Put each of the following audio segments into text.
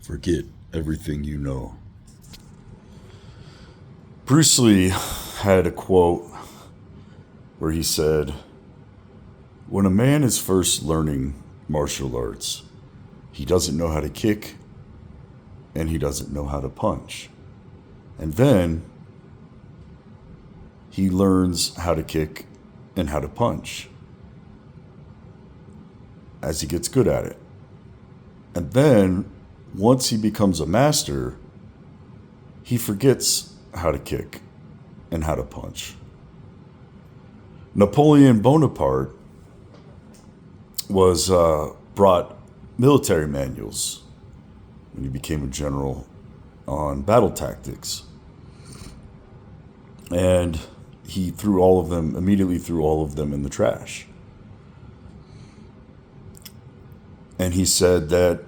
Forget everything you know. Bruce Lee had a quote where he said, "When a man is first learning martial arts, he doesn't know how to kick and he doesn't know how to punch. And then he learns how to kick and how to punch as he gets good at it. And then once he becomes a master, he forgets how to kick and how to punch." Napoleon Bonaparte was brought military manuals when he became a general on battle tactics, and he immediately threw all of them in the trash. And he said that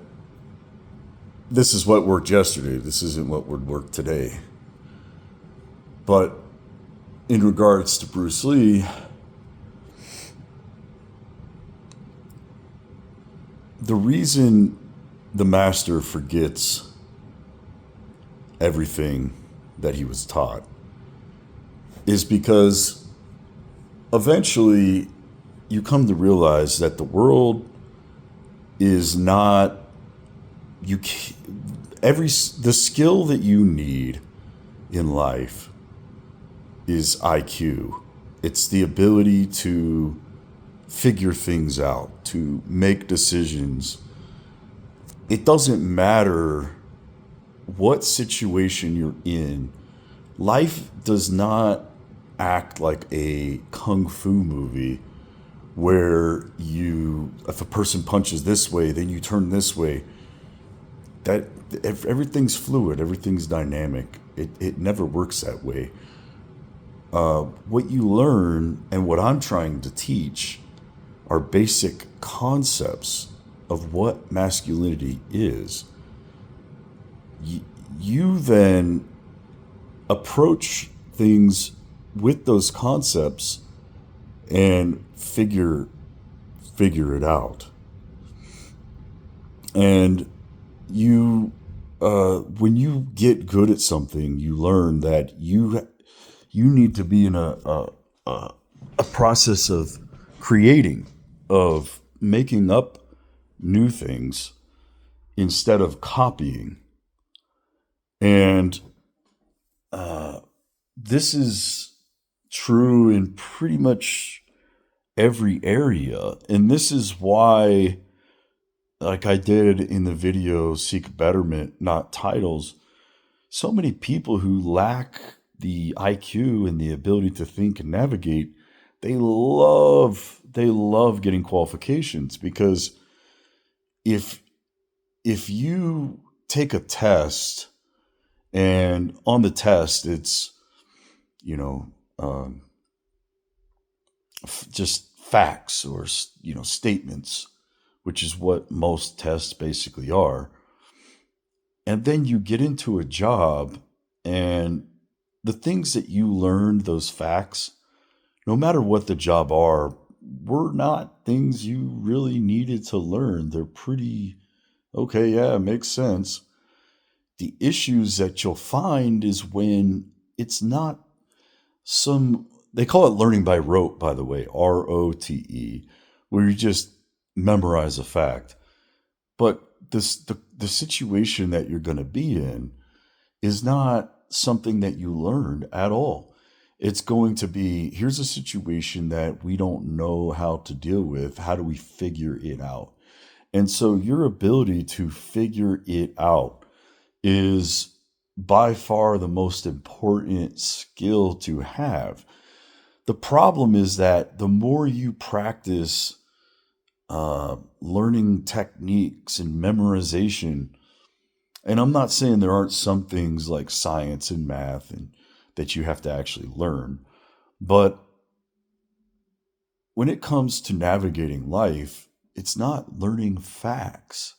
this is what worked yesterday. This isn't what would work today. But in regards to Bruce Lee, the reason the master forgets everything that he was taught is because eventually you come to realize that the world is not the skill that you need in life is IQ. It's the ability to figure things out, to make decisions. It doesn't matter what situation you're in. Life does not act like a kung fu movie where if a person punches this way, then you turn this way. That everything's fluid, everything's dynamic. It never works that way. What you learn and what I'm trying to teach are basic concepts of what masculinity is. You then approach things with those concepts and figure it out. And when you get good at something, you learn that you need to be in a process of creating, of making up new things instead of copying. And this is true in pretty much every area. And this is why, like I did in the video Seek Betterment, Not Titles, so many people who lack the IQ and the ability to think and navigate, they love getting qualifications, because if you take a test and on the test it's just facts or statements, which is what most tests basically are, and then you get into a job and the things that you learned, those facts, no matter what the job are, were not things you really needed to learn. They're pretty okay, yeah, it makes sense. The issues that you'll find is when it's not they call it learning by rote, by the way, ROTE, where you just memorize a fact. But the situation that you're going to be in is not something that you learned at all. It's going to be, here's a situation that we don't know how to deal with. How do we figure it out? And so your ability to figure it out is by far the most important skill to have. The problem is that the more you practice learning techniques and memorization, and I'm not saying there aren't some things like science and math and that you have to actually learn, but when it comes to navigating life, it's not learning facts.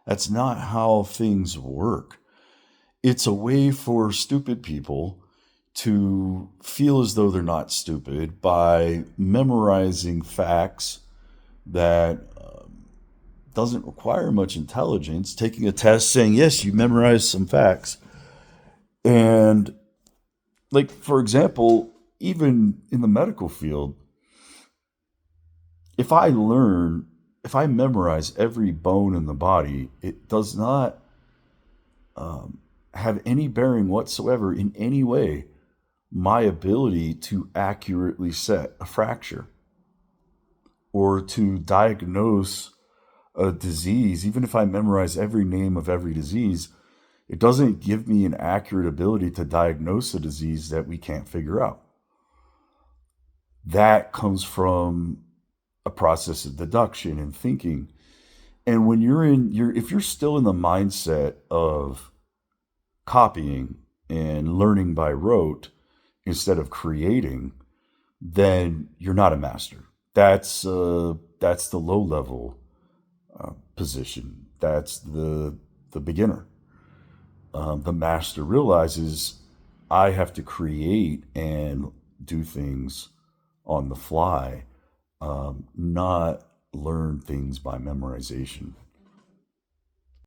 That's not how things work. It's a way for stupid people to feel as though they're not stupid by memorizing facts that doesn't require much intelligence. Taking a test saying, yes, you memorized some facts. And, like, for example, even in the medical field, if I learn, if I memorize every bone in the body, it does not have any bearing whatsoever in any way my ability to accurately set a fracture or to diagnose a disease. Even if I memorize every name of every disease, it doesn't give me an accurate ability to diagnose a disease that we can't figure out. That comes from a process of deduction and thinking. And when if you're still in the mindset of copying and learning by rote instead of creating, then you're not a master. That's the low level position. That's the beginner. The master realizes I have to create and do things on the fly, not learn things by memorization.